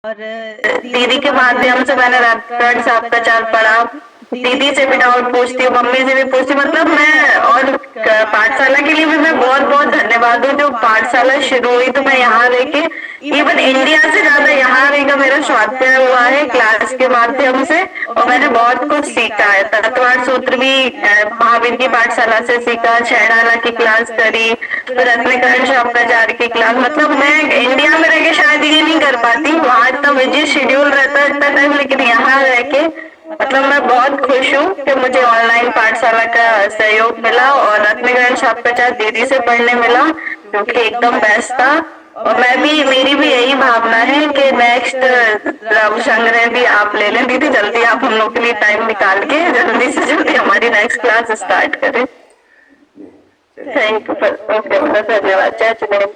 और दीदी के माध्यम से मैंने रत्न साहब का चार पढ़ा। दीदी से भी डाउट पूछती हूँ, मम्मी से भी पूछती हूँ। मतलब मैं और पाठशाला के लिए भी मैं बहुत बहुत धन्यवाद हूँ। जो पाठशाला शुरू हुई तो मैं यहाँ रह के इवन इंडिया से ज्यादा यहाँ रह के मेरा स्वाध्याय हुआ है क्लास के माध्यम से, और मैंने बहुत कुछ सीखा है। तत्वार्थ सूत्र भी महावीर की पाठशाला से सीखा, छैडाला की क्लास करी, फिर रत्नकरण शब्दाचार्य की क्लास। मतलब मैं इंडिया में रह के शायद ये नहीं कर पाती, वहाँ इतना बिजी शेड्यूल रहता है इतना टाइम, लेकिन यहाँ रह के मतलब मैं बहुत खुश हूँ कि मुझे ऑनलाइन पाठशाला का सहयोग मिला और रत्नकरण शब्दाचार्य दीदी से पढ़ने मिला, जो कि एकदम बेस्ट था। और मैं भी, मेरी भी यही भावना है कि नेक्स्ट रव संग्रह भी आप ले लें दीदी। जल्दी आप हम लोग के लिए टाइम निकाल के जल्दी से जल्दी हमारी नेक्स्ट क्लास स्टार्ट करें। थैंक यू, ओके, धन्यवाद। जय जिनेन्द्र।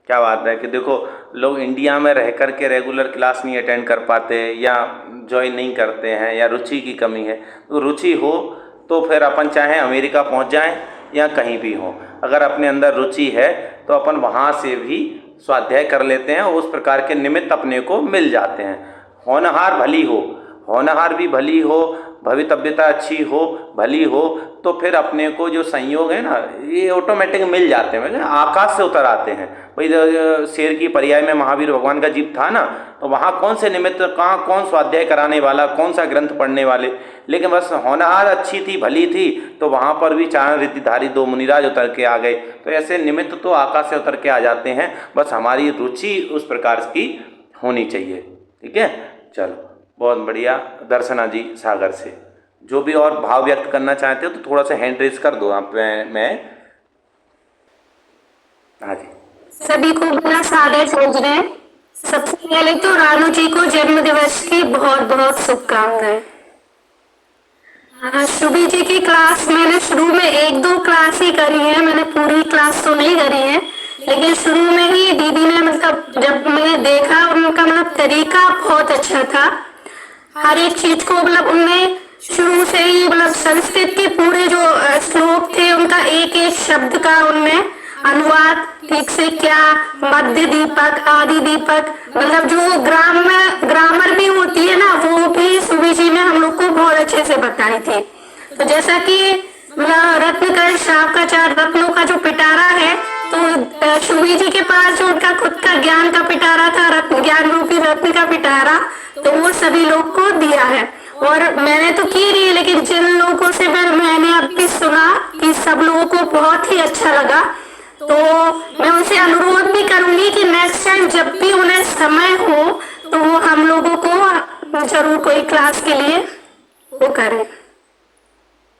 क्या बात है कि देखो, लोग इंडिया में रह कर के रेगुलर क्लास नहीं अटेंड कर पाते या ज्वाइन नहीं करते हैं या रुचि की कमी है। तो रुचि हो तो फिर अपन चाहे अमेरिका पहुंच जाएं या कहीं भी हो, अगर अपने अंदर रुचि है तो अपन वहाँ से भी स्वाध्याय कर लेते हैं और उस प्रकार के निमित्त अपने को मिल जाते हैं। होनहार भली हो, होनहार भी भली हो, भवितव्यता अच्छी हो, भली हो, तो फिर अपने को जो संयोग है ना, ये ऑटोमेटिक मिल जाते हैं, मतलब आकाश से उतर आते हैं। भाई शेर की पर्याय में महावीर भगवान का जीव था ना, तो वहाँ कौन से निमित्त, कहाँ कौन स्वाध्याय कराने वाला, कौन सा ग्रंथ पढ़ने वाले, लेकिन बस होनहार अच्छी थी, भली थी, तो वहाँ पर भी चारण रिद्धिधारी दो मुनिराज उतर के आ गए। तो ऐसे निमित्त तो आकाश से उतर के आ जाते हैं, बस हमारी रुचि उस प्रकार की होनी चाहिए। ठीक है, चलो बहुत बढ़िया। दर्शना जी सागर से जो भी और भाव व्यक्त करना चाहते हो तो थोड़ा सा हैंड रेज कर दो आप। मैं हाँ जी, सभी को अपना सादर समझना। सबसे पहले तो रानू जी को जन्म दिवस की बहुत बहुत शुभकामनाएं। शुभी जी की क्लास मैंने शुरू में एक दो क्लास ही करी है, मैंने पूरी क्लास तो नहीं करी है, लेकिन शुरू में ही दीदी ने मतलब जब मैंने देखा उनका मतलब तरीका बहुत अच्छा था। हर एक चीज को मतलब उनने शुरू से ही मतलब संस्कृत के पूरे जो श्लोक थे उनका एक एक शब्द का उनने अनुवाद ठीक से क्या, मध्य दीपक, आदि दीपक, मतलब जो ग्रामर भी होती है ना, वो भी सुबी जी ने हम लोग को बहुत अच्छे से बताई थी। तो जैसा कि रत्नकरण शब्दाचार्य रत्नों का जो पिटारा है, तो सुबी जी के पास जो उनका खुद का ज्ञान का पिटारा था, रत्न ज्ञान रूपी रत्न का पिटारा, तो वो सभी लोग को दिया है। और मैंने तो की रही है, लेकिन जिन लोगों से मैंने अभी सुना कि सब लोगों को बहुत ही अच्छा लगा, तो मैं उनसे अनुरोध भी करूंगी कि नेक्स्ट टाइम जब भी उन्हें समय हो तो वो हम लोगों को जरूर कोई क्लास के लिए वो करें।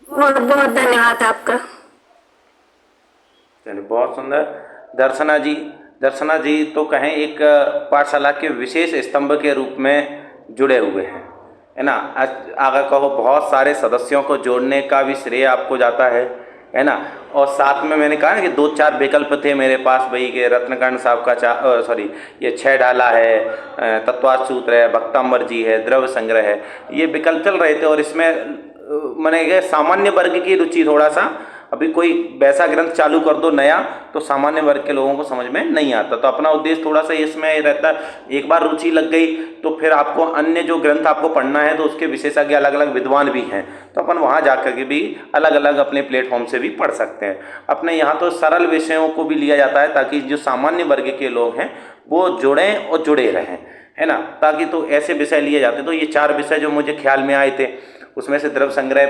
बहुत बहुत धन्यवाद आपका। चलिए बहुत सुंदर। दर्शना जी तो कहें एक पाठशाला के विशेष स्तंभ के रूप में जुड़े हुए हैं, है ना। अगर कहो बहुत सारे सदस्यों को जोड़ने का भी श्रेय आपको जाता है ना। और साथ में मैंने कहा ना कि दो चार विकल्प थे मेरे पास भाई के रत्नकर्ण साहब का सॉरी ये छैडाला है, तत्वार्थ सूत्र है, भक्तांबर जी है, द्रव्य संग्रह है, ये विकल्प चल रहे थे। और इसमें मैंने सामान्य वर्ग की रुचि थोड़ा सा, अभी कोई वैसा ग्रंथ चालू कर दो नया तो सामान्य वर्ग के लोगों को समझ में नहीं आता। तो अपना उद्देश्य थोड़ा सा इसमें रहता है, एक बार रुचि लग गई तो फिर आपको अन्य जो ग्रंथ आपको पढ़ना है तो उसके विशेषज्ञ अलग अलग विद्वान भी हैं, तो अपन वहाँ जाकर के भी अलग अलग अपने प्लेटफॉर्म से भी पढ़ सकते हैं। अपने यहाँ तो सरल विषयों को भी लिया जाता है ताकि जो सामान्य वर्ग के लोग हैं वो जुड़ें और जुड़े रहें, है ना। ताकि तो ऐसे विषय लिए जाते। तो ये चार विषय जो मुझे ख्याल में आए थे, उसमें से द्रव्य संग्रह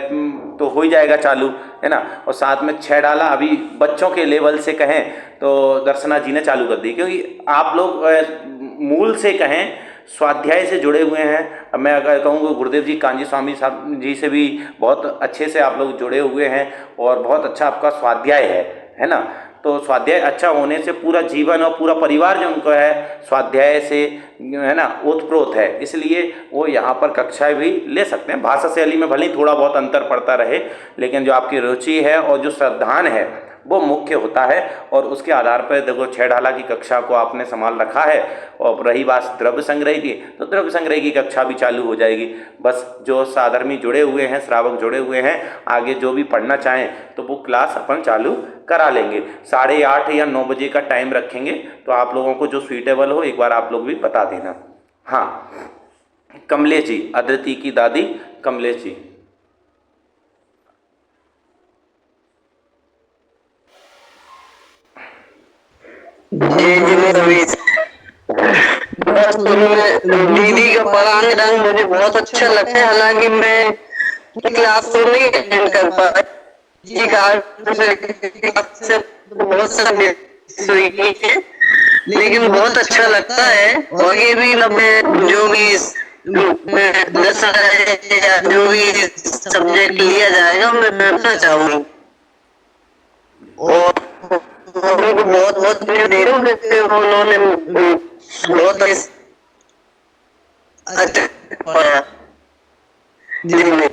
तो हो ही जाएगा चालू, है ना। और साथ में छैडाला अभी बच्चों के लेवल से कहें तो दर्शना जी ने चालू कर दी, क्योंकि आप लोग मूल से कहें स्वाध्याय से जुड़े हुए हैं। मैं अगर कहूँ गुरुदेव जी कांजी स्वामी साहब जी से भी बहुत अच्छे से आप लोग जुड़े हुए हैं और बहुत अच्छा आपका स्वाध्याय है ना। तो स्वाध्याय अच्छा होने से पूरा जीवन और पूरा परिवार जो उनको है स्वाध्याय से, है ना, ओतप्रोत है, इसलिए वो यहाँ पर कक्षाएं भी ले सकते हैं। भाषा शैली में भले ही थोड़ा बहुत अंतर पड़ता रहे, लेकिन जो आपकी रुचि है और जो श्रद्धान है वो मुख्य होता है। और उसके आधार पर देखो छैडाला की कक्षा को आपने संभाल रखा है। और रही बात द्रव्य संग्रह की, तो द्रव्य संग्रह की कक्षा भी चालू हो जाएगी। बस जो साधर्मी जुड़े हुए हैं, श्रावक जुड़े हुए हैं, आगे जो भी पढ़ना चाहें तो वो क्लास अपन चालू करा लेंगे। 8:30 या 9 बजे का टाइम रखेंगे, तो आप लोगों को जो सूटेबल हो एक बार आप लोग भी बता देना। हाँ, कमलेश जी, अदिति की दादी कमलेश जी। जी जी मैं रवीश। बस दीदी का पढ़ाने ढंग मुझे बहुत अच्छा लगता है, हालांकि मैं क्लास तो नहीं अटेंड कर पाई जी, क्लास से बहुत सारी हुई है, लेकिन बहुत अच्छा लगता है। और ये भी मैं जो भी दर्शन या जो भी सब्जेक्ट लिया जाएगा मैं पढ़ना चाहूंगी। और उनको बहुत बहुत दे रहा हूँ कि उन्होंने बहुत अच्छा पढ़ाया जी में।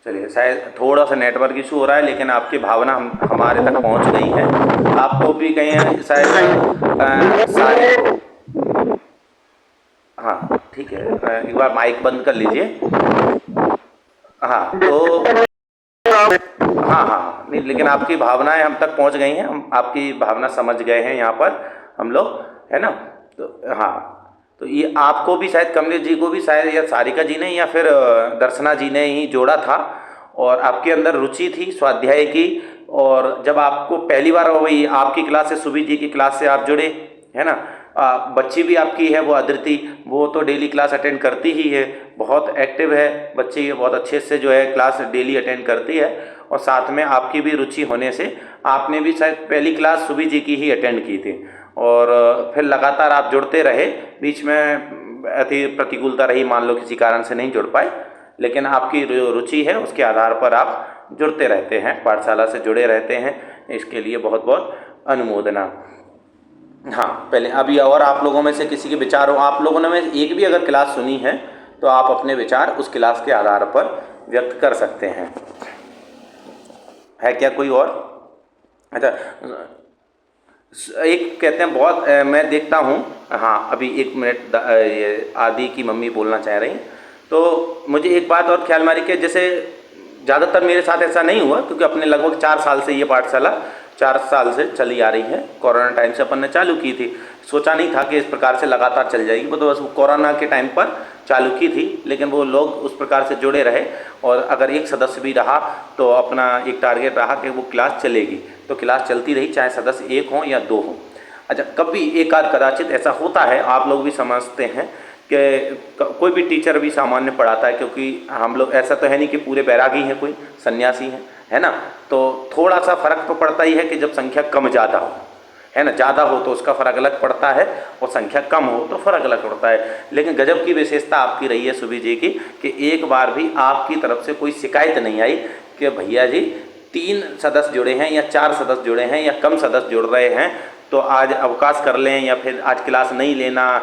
चलिए, शायद थोड़ा सा नेटवर्क इशू हो रहा है, लेकिन आपकी भावना हमारे तक पहुंच गई है। आपको भी कहीं शायद सारे, हाँ ठीक है, एक बार माइक बंद कर लीजिए। हाँ तो हाँ हाँ नहीं, लेकिन आपकी भावनाएं हम तक पहुंच गई हैं, हम आपकी भावना समझ गए हैं यहाँ पर हम लोग, है ना। तो हाँ, तो ये आपको भी शायद कमलेश जी को भी शायद या सारिका जी ने या फिर दर्शना जी ने ही जोड़ा था, और आपके अंदर रुचि थी स्वाध्याय की। और जब आपको पहली बार वही आपकी क्लास से, सुबी जी की क्लास से आप जुड़े, है ना। बच्ची भी आपकी है वो अदिति, वो तो डेली क्लास अटेंड करती ही है, बहुत एक्टिव है बच्ची, बहुत अच्छे से जो है क्लास डेली अटेंड करती है। और साथ में आपकी भी रुचि होने से आपने भी शायद पहली क्लास सुबी जी की ही अटेंड की थी, और फिर लगातार आप जुड़ते रहे। बीच में अति प्रतिकूलता रही, मान लो किसी कारण से नहीं जुड़ पाए, लेकिन आपकी जो रुचि है उसके आधार पर आप जुड़ते रहते हैं, पाठशाला से जुड़े रहते हैं, इसके लिए बहुत बहुत अनुमोदना। हाँ, पहले अभी और आप लोगों में से किसी के विचार हो, आप लोगों ने में एक भी अगर क्लास सुनी है तो आप अपने विचार उस क्लास के आधार पर व्यक्त कर सकते हैं। है क्या कोई और? अच्छा, एक कहते हैं बहुत मैं देखता हूँ, हाँ अभी एक मिनट, ये आदि की मम्मी बोलना चाह रही हैं। तो मुझे एक बात और ख्याल मारी कि जैसे ज़्यादातर मेरे साथ ऐसा नहीं हुआ, क्योंकि अपने लगभग 4 साल से ये पाठशाला 4 साल से चली आ रही है। कोरोना टाइम से अपन ने चालू की थी, सोचा नहीं था कि इस प्रकार से लगातार चल जाएगी, वो तो बस कोरोना के टाइम पर चालू की थी, लेकिन वो लोग उस प्रकार से जुड़े रहे। और अगर एक सदस्य भी रहा तो अपना एक टारगेट रहा कि वो क्लास चलेगी, तो क्लास चलती रही, चाहे सदस्य 1 हो या 2 हो। अच्छा, कभी एक आध कदाचित ऐसा होता है, आप लोग भी समझते हैं कि कोई भी टीचर भी सामान्य पढ़ाता है, क्योंकि हम लोग ऐसा तो है नहीं कि पूरे बैरागी हैं, कोई सन्यासी हैं, है ना। तो थोड़ा सा फर्क तो पड़ता ही है कि जब संख्या कम ज़्यादा हो, है ना, ज़्यादा हो तो उसका फ़र्क अलग पड़ता है, और संख्या कम हो तो फ़र्क अलग पड़ता है। लेकिन गजब की विशेषता आपकी रही है सुबी जी की कि एक बार भी आपकी तरफ से कोई शिकायत नहीं आई कि भैया जी 3 सदस्य जुड़े हैं या 4 सदस्य जुड़े हैं या कम सदस्य जुड़ रहे हैं, तो आज अवकाश कर लें, या फिर आज क्लास नहीं लेना,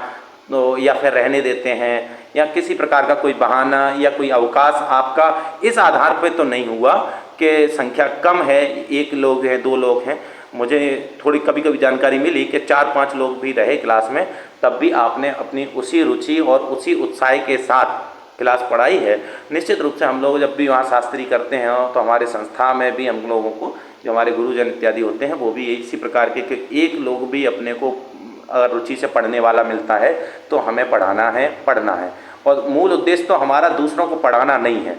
तो या फिर रहने देते हैं, या किसी प्रकार का कोई बहाना या कोई अवकाश आपका इस आधार पर तो नहीं हुआ कि संख्या कम है, 1 लोग हैं, 2 लोग हैं। मुझे थोड़ी कभी कभी जानकारी मिली कि 4-5 लोग भी रहे क्लास में, तब भी आपने अपनी उसी रुचि और उसी उत्साह के साथ क्लास पढ़ाई है। निश्चित रूप से हम लोग जब भी वहाँ शास्त्री करते हैं तो हमारे संस्था में भी हम लोगों को, जो हमारे गुरुजन इत्यादि होते हैं, वो भी इसी प्रकार के कि एक लोग भी अपने को अगर रुचि से पढ़ने वाला मिलता है तो हमें पढ़ाना है, पढ़ना है। और मूल उद्देश्य तो हमारा दूसरों को पढ़ाना नहीं है।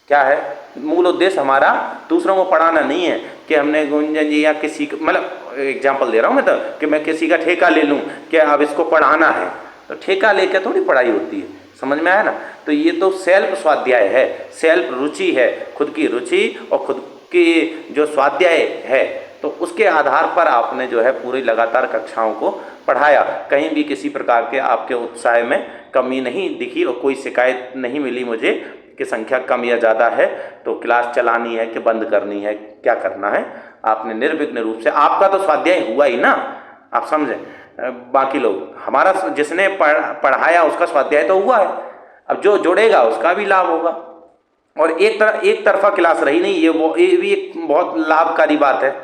क्या है मूल उद्देश्य हमारा? दूसरों को पढ़ाना नहीं है कि हमने गुंजन जी या किसी, मतलब एग्जाम्पल दे रहा हूँ मैं, तो कि मैं किसी का ठेका ले लूँ कि अब इसको पढ़ाना है, तो ठेका लेकर थोड़ी पढ़ाई होती है, समझ में आया ना। तो ये तो सेल्फ स्वाध्याय है, सेल्फ रुचि है, खुद की रुचि और खुद की जो स्वाध्याय है, तो उसके आधार पर आपने जो है पूरी लगातार कक्षाओं को पढ़ाया। कहीं भी किसी प्रकार के आपके उत्साह में कमी नहीं दिखी और कोई शिकायत नहीं मिली मुझे कि संख्या कम या ज़्यादा है तो क्लास चलानी है कि बंद करनी है, क्या करना है। आपने निर्विघ्न रूप से, आपका तो स्वाध्याय हुआ ही ना, आप समझें। बाकी लोग, हमारा जिसने पढ़ाया उसका स्वाध्याय तो हुआ है, अब जो जुड़ेगा उसका भी लाभ होगा। और एक तरफा क्लास रही नहीं, ये भी एक बहुत लाभकारी बात है।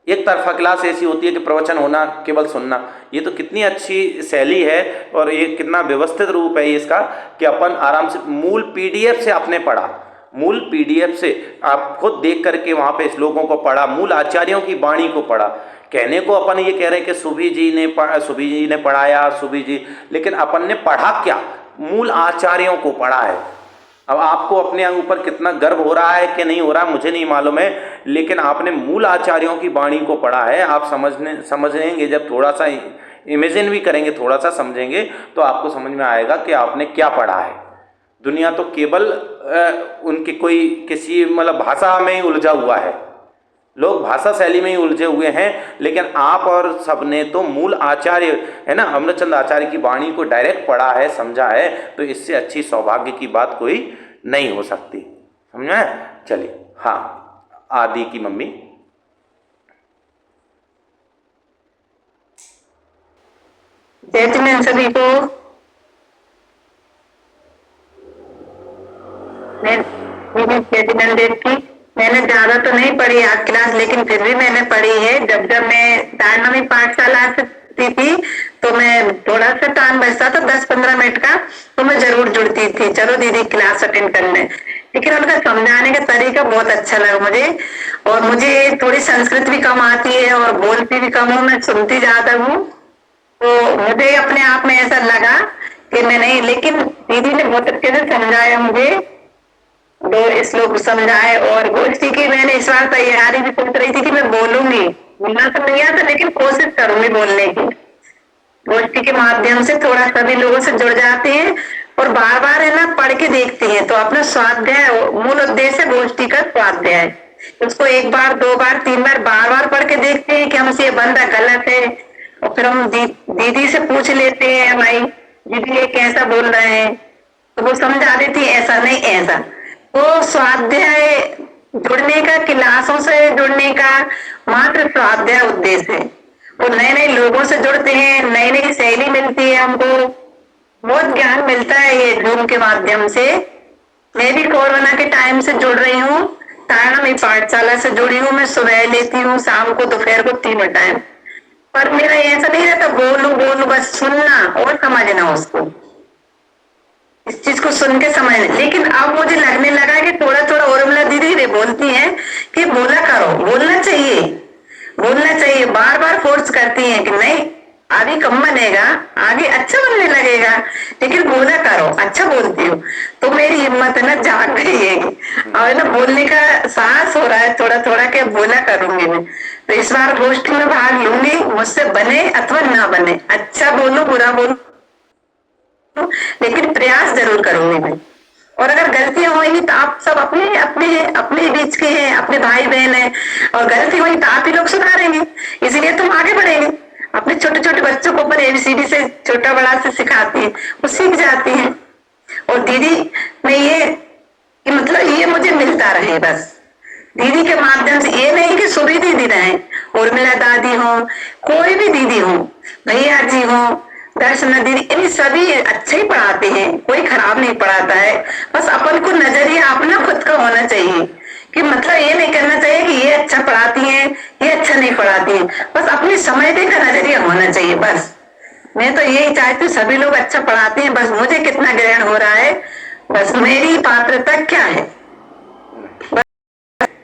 एक तरफा क्लास ऐसी होती है कि प्रवचन होना, केवल सुनना, ये तो कितनी अच्छी शैली है और ये कितना व्यवस्थित रूप है इसका कि अपन आराम से मूल पीडीएफ से आपने पढ़ा, मूल पीडीएफ से आप खुद देख करके वहाँ पे श्लोकों को पढ़ा, मूल आचार्यों की वाणी को पढ़ा। कहने को अपन ये कह रहे हैं कि सुभी जी ने पढ़ाया, सुभी जी, लेकिन अपन ने पढ़ा क्या? मूल आचार्यों को पढ़ा है। अब आपको अपने ऊपर कितना गर्व हो रहा है कि नहीं हो रहा मुझे नहीं मालूम है, लेकिन आपने मूल आचार्यों की वाणी को पढ़ा है। आप समझेंगे, जब थोड़ा सा इमेजिन भी करेंगे, थोड़ा सा समझेंगे, तो आपको समझ में आएगा कि आपने क्या पढ़ा है। दुनिया तो केवल उनकी कोई किसी मतलब भाषा में ही उलझा हुआ है, लोग भाषा शैली में ही उलझे हुए हैं, लेकिन आप और सबने तो मूल आचार्य है ना, अमृतचंद आचार्य की वाणी को डायरेक्ट पढ़ा है, समझा है, तो इससे अच्छी सौभाग्य की बात कोई नहीं हो सकती। समझा? चलिए, हाँ, आदि की मम्मी। जय जिनेंद्र सभी को। जय जिनेंद्र की मैंने ज्यादा तो नहीं पढ़ी आज क्लास, लेकिन फिर भी मैंने पढ़ी है। जब मैं तारनवी पाठशाला से थी तो मैं थोड़ा सा टाइम बचता था 10-15 मिनट का, तो मैं जरूर जुड़ती थी, चलो दीदी क्लास अटेंड करने। लेकिन उनका समझाने का तरीका बहुत अच्छा लगा मुझे, और मुझे थोड़ी संस्कृत भी कम आती है और बोलती भी कम हूँ, मैं सुनती ज्यादा हूँ, तो मुझे अपने आप में ऐसा लगा कि मैं नहीं, लेकिन दीदी ने बहुत अच्छे से समझाया मुझे, 2 श्लोक समझाए। और गोष्ठी की मैंने इस बार तैयारी भी सोच रही थी कि मैं बोलूंगी, बोलना तो नहीं आता लेकिन कोशिश करूंगी बोलने की। गोष्ठी के माध्यम से थोड़ा सभी लोगों से जुड़ जाते हैं और बार बार है ना पढ़ के देखते हैं, तो अपना स्वाध्याय, मूल उद्देश्य गोष्ठी का स्वाध्याय, उसको 1 बार 2 बार 3 बार बार बार पढ़ के देखते हैं कि हमसे ये बंदा गलत है, और फिर हम दीदी से पूछ लेते हैं, भाई दीदी ये कैसा बोल रहे हैं, तो वो समझा देती है ऐसा नहीं ऐसा। तो स्वाध्याय जुड़ने का, क्लासों से जुड़ने का मात्र स्वाध्याय उद्देश्य है। और नए नए लोगों से जुड़ते हैं, नई नई शैली मिलती है, हमको बहुत ज्ञान मिलता है ये जूम के माध्यम से। मैं भी कोरोना के टाइम से जुड़ रही हूँ, तारनवी पाठशाला से जुड़ी हूँ, मैं सुबह लेती हूँ, शाम को, दोपहर को, तीनों टाइम। पर मेरा ऐसा नहीं रहता बोलूं बस सुनना और समझना, उसको इस चीज को सुन के समझना। लेकिन अब मुझे लगने लगा कि थोड़ा थोड़ा उर्मिला दीदी भी बोलती हैं कि बोला करो, बोलना चाहिए, बार बार फोर्स करती हैं कि नहीं आगे कम बनेगा, आगे अच्छा बनने लगेगा, लेकिन बोला करो, अच्छा बोलती हो। तो मेरी हिम्मत है ना जाग गई है, और ना बोलने का साहस हो रहा है थोड़ा थोड़ा कि बोला करूंगी मैं। तो इस बार गोष्ठी में भाग लूंगी, मुझसे बने अथवा ना बने, अच्छा बोलूं बुरा बोलूं, लेकिन प्रयास जरूर करूंगी मैं। और अगर गलतियां होंगी तो आप सब अपने बीच के हैं, अपने भाई बहन हैं, और गलती हुई तो आप ही लोग सुधारेंगे, इसलिए तुम आगे बढ़ेंगे। अपने छोटे छोटे बच्चों को पर ABCD से छोटा बड़ा से सिखाती है, वो सीख जाती हैं। और दीदी में ये कि मतलब ये मुझे मिलता रहे, बस दीदी के माध्यम से, ये नहीं कि सुभी दीदी रहे, उर्मिला दादी हो, कोई भी दीदी हो, भैया जी हो, दर्शना दीदी, इन सभी अच्छे ही पढ़ाते हैं, कोई खराब नहीं पढ़ाता है। बस अपन को नजरिया अपना खुद का होना चाहिए, कि मतलब ये नहीं करना चाहिए कि ये अच्छा पढ़ाती हैं, ये अच्छा नहीं पढ़ाती हैं, बस अपनी समझने का नजरिया होना चाहिए। बस मैं तो यही चाहती हूँ सभी लोग अच्छा पढ़ाते हैं, बस मुझे कितना ग्रहण हो रहा है, बस मेरी पात्रता क्या है।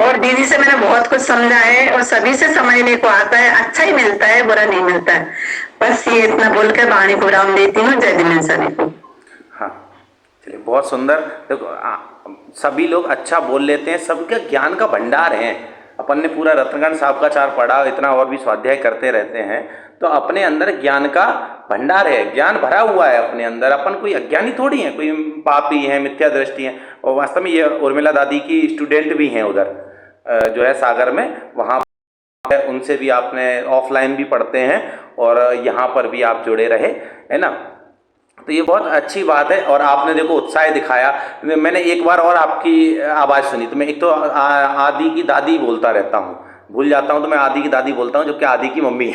और दीदी से मैंने बहुत कुछ समझा है, और सभी से समझने को आता है, अच्छा ही मिलता है, बुरा नहीं मिलता है। बस ये इतना बोलकर वाणी को विराम देती हूँ। जय जिनेंद्र सभी को। हाँ, चलिए, बहुत सुंदर। देखो, सभी लोग अच्छा बोल लेते हैं, सबके ज्ञान का भंडार है। अपन ने पूरा रत्नगण साहब का 4 पढ़ा, इतना और भी स्वाध्याय करते रहते हैं, तो अपने अंदर ज्ञान का भंडार है, ज्ञान भरा हुआ है अपने अंदर। अपन कोई अज्ञानी थोड़ी है, कोई पापी है, मिथ्या दृष्टि है। और वास्तव में ये उर्मिला दादी की स्टूडेंट भी हैं उधर जो है सागर में, वहाँ उनसे भी आपने ऑफलाइन भी पढ़ते हैं, और यहाँ पर भी आप जुड़े रहे, है ना। तो ये बहुत अच्छी बात है। और आपने देखो उत्साह दिखाया। मैंने एक बार और आपकी आवाज़ सुनी, तो मैं एक तो आदि की दादी बोलता रहता हूँ, भूल जाता हूँ, तो मैं आदि की दादी बोलता हूँ, जबकि आदि की मम्मी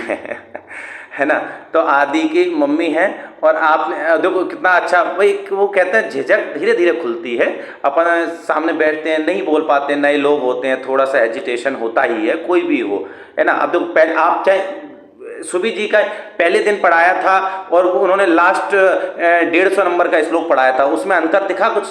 है ना। तो आदि की मम्मी है, और आपने देखो कितना अच्छा, वही वो कहते हैं झिझक धीरे धीरे खुलती है। अपन सामने बैठते हैं, नहीं बोल पाते, नए लोग होते हैं, थोड़ा सा हेजिटेशन होता ही है, कोई भी हो, है ना। अब देखो, पहले आप चाहे सुभी जी का पहले दिन पढ़ाया था, और उन्होंने लास्ट 150 नंबर का श्लोक पढ़ाया था, उसमें अंतर दिखा कुछ?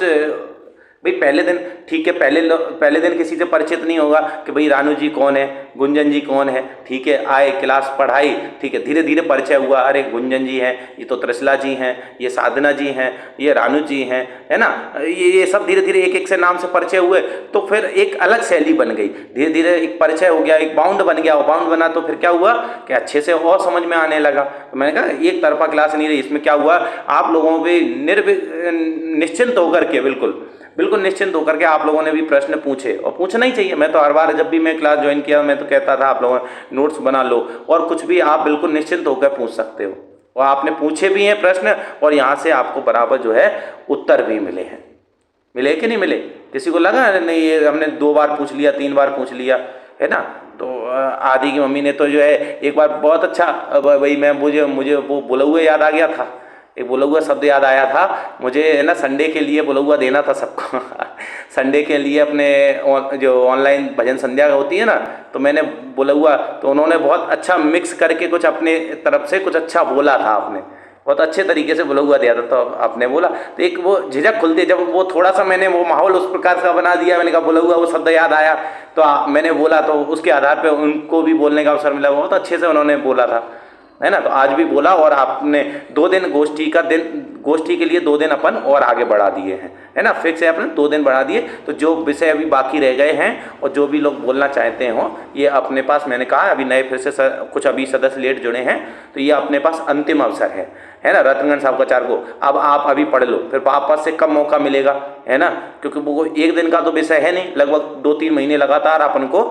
भाई पहले दिन ठीक है, पहले दिन किसी से परिचित नहीं होगा कि भाई रानू जी कौन है, गुंजन जी कौन है, ठीक है, आए क्लास पढ़ाई, ठीक है, धीरे धीरे परिचय हुआ, अरे गुंजन जी हैं, ये तो त्रिशला जी हैं, ये साधना जी हैं, ये रानू जी हैं, है ना, ये सब धीरे धीरे एक एक से नाम से परिचय हुए, तो फिर एक अलग शैली बन गई, धीरे धीरे एक परिचय हो गया, एक बाउंड बन गया, और बाउंड बना तो फिर क्या हुआ कि अच्छे से और समझ में आने लगा। तो मैंने कहा एक तरफा क्लास नहीं रही, इसमें क्या हुआ, आप लोगों पे निश्चिंत होकर के बिल्कुल निश्चिंत होकर के आप लोगों ने भी प्रश्न पूछे, और पूछना ही चाहिए। मैं तो हर बार जब भी मैं क्लास ज्वाइन किया मैं तो कहता था आप लोगों नोट्स बना लो, और कुछ भी आप बिल्कुल निश्चिंत होकर पूछ सकते हो, और आपने पूछे भी हैं प्रश्न, और यहाँ से आपको बराबर जो है उत्तर भी मिले हैं। मिले कि नहीं मिले? किसी को लगा नहीं ये हमने 2 बार पूछ लिया, 3 बार पूछ लिया, है ना? तो आदि की मम्मी ने तो जो है एक बार बहुत अच्छा, भाई मैं मुझे वो बोला हुआ याद आ गया था, एक बोला हुआ शब्द याद आया था मुझे, है ना, संडे के लिए बोला हुआ देना था सबको संडे के लिए अपने जो ऑनलाइन भजन संध्या होती है ना, तो मैंने बोला हुआ, तो उन्होंने बहुत अच्छा मिक्स करके कुछ अपने तरफ से कुछ अच्छा बोला था, आपने बहुत अच्छे तरीके से बोला हुआ दिया था, तो आपने बोला तो एक वो झिझक खुलती, जब वो थोड़ा सा मैंने वो माहौल उस प्रकार का बना दिया, मैंने कहा बोला हुआ वो शब्द याद आया, तो मैंने बोला, तो उसके आधार पर उनको भी बोलने का अवसर मिला, बहुत अच्छे से उन्होंने बोला था, है ना। तो आज भी बोला, और आपने 2 दिन गोष्ठी के लिए 2 दिन अपन और आगे बढ़ा दिए हैं, है ना, फिक्स है अपने 2 दिन बढ़ा दिए। तो जो विषय अभी बाकी रह गए हैं और जो भी लोग बोलना चाहते हो, ये अपने पास, मैंने कहा अभी नए फिर से कुछ अभी सदस्य लेट जुड़े हैं, तो ये अपने पास अंतिम अवसर है ना, रत्नगण साहब को अब आप अभी पढ़ लो, फिर वापस से कम मौका मिलेगा, है ना, क्योंकि वो एक दिन का तो विषय है नहीं, लगभग 2-3 महीने लगातार अपन को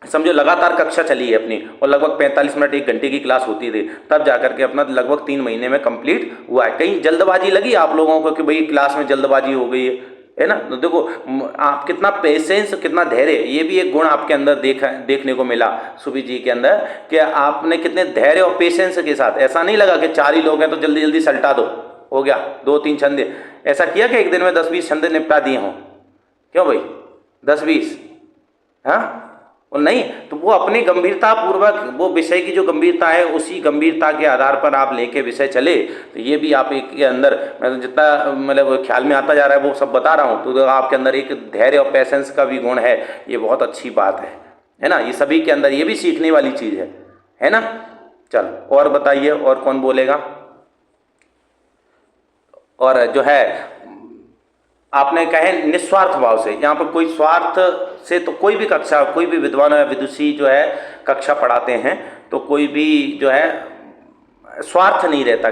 समझो लगातार कक्षा चली है अपनी, और लगभग 45 मिनट 1 घंटे की क्लास होती थी, तब जाकर के अपना लगभग 3 महीने में कंप्लीट हुआ है। कहीं जल्दबाजी लगी आप लोगों को कि भाई क्लास में जल्दबाजी हो गई है ना? तो देखो आप कितना पेशेंस, कितना धैर्य, ये भी एक गुण आपके अंदर देखने को मिला सुबी जी के अंदर, कि आपने कितने धैर्य और पेशेंस के साथ, ऐसा नहीं लगा कि 4 ही लोग हैं तो जल्दी जल्दी सल्टा दो, हो गया 2-3 छंदे, ऐसा किया कि एक दिन में 10-20 छंदे निपटा दिए हों? क्यों भाई 10-20? हाँ, और नहीं तो वो अपनी गंभीरता पूर्वक, वो विषय की जो गंभीरता है उसी गंभीरता के आधार पर आप लेके विषय चले, तो ये भी आप एक के अंदर, मैं तो जितना मतलब ख्याल में आता जा रहा है वो सब बता रहा हूँ, तो आपके अंदर एक धैर्य और पैसेंस का भी गुण है, ये बहुत अच्छी बात है ना, ये सभी के अंदर, ये भी सीखने वाली चीज़ है ना। चल और बताइए, और कौन बोलेगा? और जो है आपने कहे निस्वार्थ भाव से, यहाँ पर कोई स्वार्थ से तो कोई भी कक्षा, कोई भी विद्वान या विदुषी जो है कक्षा पढ़ाते हैं, तो कोई भी जो है स्वार्थ नहीं रहता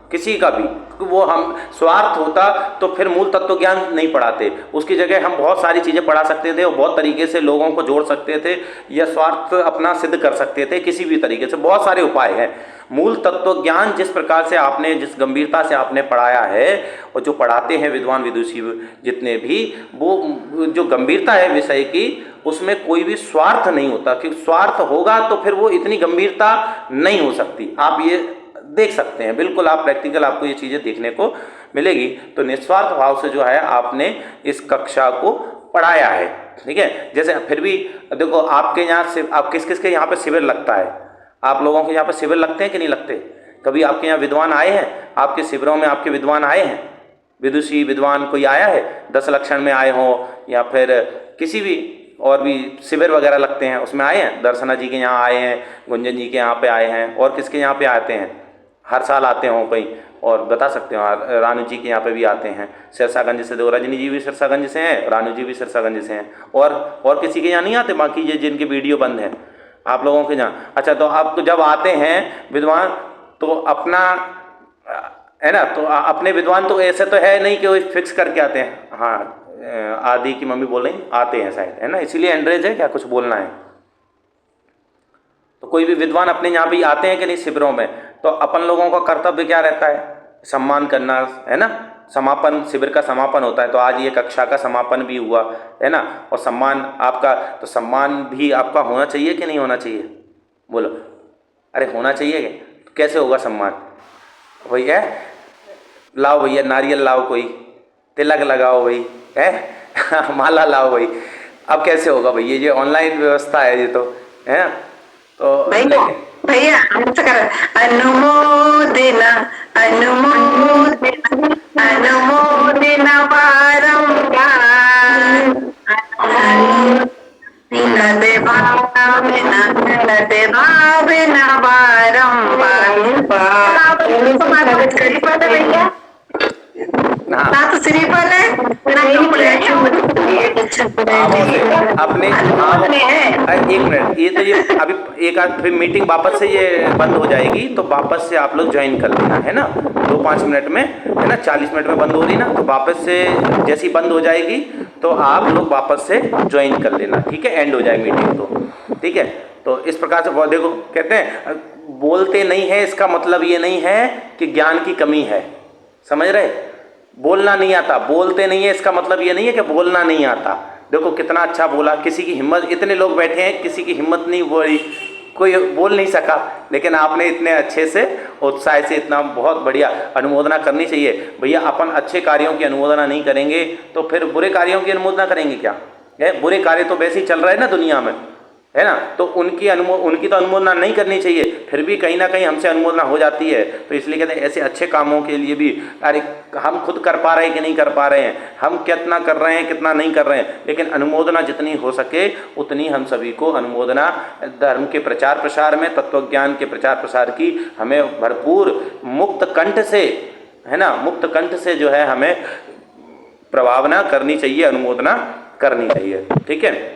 किसी का भी, वो हम स्वार्थ होता तो फिर मूल तत्व ज्ञान नहीं पढ़ाते, उसकी जगह हम बहुत सारी चीज़ें पढ़ा सकते थे और बहुत तरीके से लोगों को जोड़ सकते थे या स्वार्थ अपना सिद्ध कर सकते थे, किसी भी तरीके से बहुत सारे उपाय हैं। मूल तत्व ज्ञान जिस प्रकार से आपने, जिस गंभीरता से आपने पढ़ाया है, और जो पढ़ाते हैं विद्वान विदुषी जितने भी, वो जो गंभीरता है विषय की, उसमें कोई भी स्वार्थ नहीं होता, क्योंकि स्वार्थ होगा तो फिर वो इतनी गंभीरता नहीं हो सकती। आप ये देख सकते हैं, बिल्कुल आप प्रैक्टिकल आपको ये चीज़ें देखने को मिलेगी। तो निस्वार्थ भाव से जो है आपने इस कक्षा को पढ़ाया है, ठीक है। जैसे फिर भी देखो आपके यहाँ से, आप किस किस के यहाँ पे शिविर लगता है, आप लोगों के यहाँ पे शिविर लगते हैं कि नहीं लगते? कभी आपके यहाँ विद्वान आए हैं? आपके शिविरों में आपके विद्वान आए हैं? विदुषी विद्वान कोई आया है? 10 लक्षण में आए हों या फिर किसी भी और भी शिविर वगैरह लगते हैं उसमें आए हैं? दर्शना जी के यहाँ आए हैं, गुंजन जी के यहाँ पे आए हैं, और किसके यहाँ पे आते हैं? हर साल आते हों कहीं, और बता सकते हो? रानू जी के यहाँ पे भी आते हैं, सिरसागंज से, दो रजनी जी भी सिरसागंज से हैं, रानू जी भी सिरसागंज से हैं, और किसी के यहाँ नहीं आते? बाकी ये जिनके वीडियो बंद हैं आप लोगों के यहाँ। अच्छा, तो आप जब आते हैं विद्वान तो अपना, है ना, तो अपने विद्वान तो ऐसे तो है नहीं कि वो फिक्स करके आते हैं। हाँ, आदि की मम्मी बोल रही आते हैं शायद, है ना, इसीलिए एंड्रेज है क्या, कुछ बोलना है? तो कोई भी विद्वान अपने यहाँ भी आते हैं कि नहीं शिविरों में? तो अपन लोगों का कर्तव्य क्या रहता है? सम्मान करना, है ना। समापन, शिविर का समापन होता है, तो आज ये कक्षा का समापन भी हुआ, है ना, और सम्मान आपका, तो सम्मान भी आपका होना चाहिए कि नहीं होना चाहिए? बोलो, अरे होना चाहिए। तो कैसे होगा सम्मान? भैया लाओ, भैया नारियल लाओ, कोई तिलक लगाओ भाई, है माला लाओ भाई। अब कैसे होगा भैया? ये ऑनलाइन व्यवस्था है ये, तो है ना। तो भैया हमसे कर अनुमोदना अनुमोदना अनुमोदना बारंबार हाँ। ना तो श्रीफल है ना कपड़े भावों से अपने भाव एक मिनट, ये अभी एक आध फिर मीटिंग वापस से ये बंद हो जाएगी, तो वापस से आप लोग ज्वाइन कर लेना, है ना, 2-5 मिनट में, है ना, 40 मिनट में बंद हो रही ना, तो वापस से जैसी बंद हो जाएगी तो आप लोग वापस से ज्वाइन कर लेना, ठीक है, एंड हो जाए मीटिंग तो, ठीक है। तो इस प्रकार से बहुत, देखो कहते हैं बोलते नहीं है इसका मतलब ये नहीं है कि ज्ञान की कमी है, समझ रहे, बोलना नहीं आता, बोलते नहीं है इसका मतलब ये नहीं है कि बोलना नहीं आता। देखो कितना अच्छा बोला, किसी की हिम्मत, इतने लोग बैठे हैं किसी की हिम्मत नहीं बोली, कोई बोल नहीं सका, लेकिन आपने इतने अच्छे से उत्साह से, इतना बहुत बढ़िया, अनुमोदना करनी चाहिए भैया। अपन अच्छे कार्यों की अनुमोदना नहीं करेंगे तो फिर बुरे कार्यों की अनुमोदना करेंगे क्या है? बुरे कार्य तो वैसे ही चल रहे हैं ना दुनिया में, है ना, तो उनकी तो अनुमोदना नहीं करनी चाहिए, फिर भी कहीं ना कहीं हमसे अनुमोदना हो जाती है। तो इसलिए कहते हैं ऐसे अच्छे कामों के लिए भी, अरे हम खुद कर पा रहे हैं कि नहीं कर पा रहे हैं, हम कितना कर रहे हैं कितना नहीं कर रहे हैं, लेकिन अनुमोदना जितनी हो सके उतनी हम सभी को अनुमोदना, धर्म के प्रचार प्रसार में, तत्वज्ञान के प्रचार प्रसार की हमें भरपूर मुक्त कंठ से, है ना, मुक्त कंठ से जो है हमें प्रभावना करनी चाहिए, अनुमोदना करनी चाहिए, ठीक है।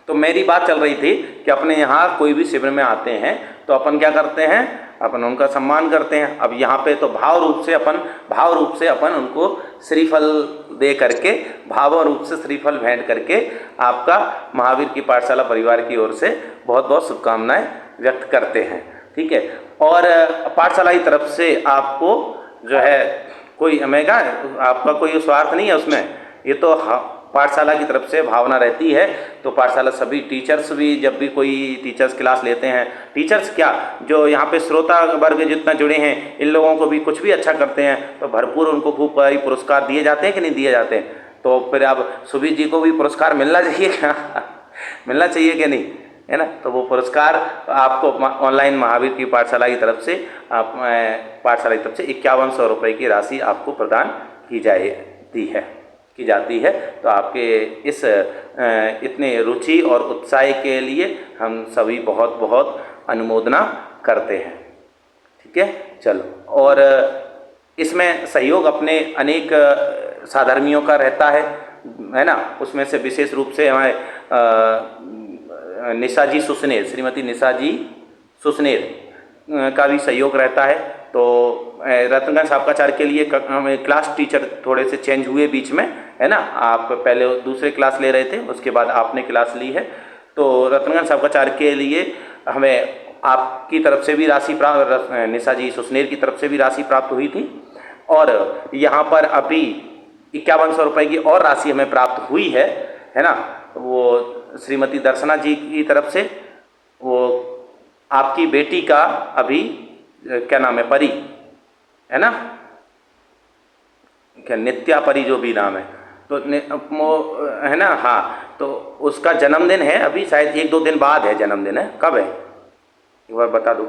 तो मेरी बात चल रही थी कि अपने यहाँ कोई भी शिविर में आते हैं तो अपन क्या करते हैं, अपन उनका सम्मान करते हैं। अब यहाँ पे तो भाव रूप से अपन उनको श्रीफल दे करके, भाव रूप से श्रीफल भेंट करके आपका महावीर की पाठशाला परिवार की ओर से बहुत बहुत शुभकामनाएं व्यक्त करते हैं, ठीक है। और पाठशाला की तरफ से आपको जो है कोई हमेगा, आपका कोई स्वार्थ नहीं है उसमें, ये तो पाठशाला की तरफ से भावना रहती है। तो पाठशाला सभी टीचर्स भी, जब भी कोई टीचर्स क्लास लेते हैं, टीचर्स क्या, जो यहाँ पे श्रोता वर्ग जितना जुड़े हैं, इन लोगों को भी कुछ भी अच्छा करते हैं तो भरपूर उनको खूब पुरस्कार दिए जाते हैं कि नहीं दिए जाते हैं। तो फिर अब सुबीर जी को भी पुरस्कार मिलना चाहिए क्या मिलना चाहिए कि नहीं, है ना। तो वो पुरस्कार आपको ऑनलाइन महावीर की पाठशाला की तरफ से, आप पाठशाला की तरफ से 5100 रुपये की राशि आपको प्रदान की जाती है। तो आपके इस इतने रुचि और उत्साह के लिए हम सभी बहुत बहुत अनुमोदना करते हैं, ठीक है। चलो, और इसमें सहयोग अपने अनेक साधर्मियों का रहता है ना। उसमें से विशेष रूप से हमारे निशा जी सुसनेर, श्रीमती निशा जी सुसनेर का भी सहयोग रहता है। तो रत्नगंज सापकाचार्य के लिए क्लास टीचर थोड़े से चेंज हुए बीच में, है ना। आप पहले दूसरे क्लास ले रहे थे, उसके बाद आपने क्लास ली है। तो रत्नगंज सापकाचार्य के लिए हमें आपकी तरफ से भी राशि प्राप्त, निशा जी सुसनेर की तरफ से भी राशि प्राप्त हुई थी। और यहाँ पर अभी 5100 रुपये की और राशि हमें प्राप्त हुई है ना। वो श्रीमती दर्शना जी की तरफ से, वो आपकी बेटी का अभी क्या नाम है, परी, है ना, क्या नित्या परी जो भी नाम है, तो है ना, हाँ। तो उसका जन्मदिन है अभी, शायद 1-2 दिन बाद है जन्मदिन, है, कब है एक बार बता दो।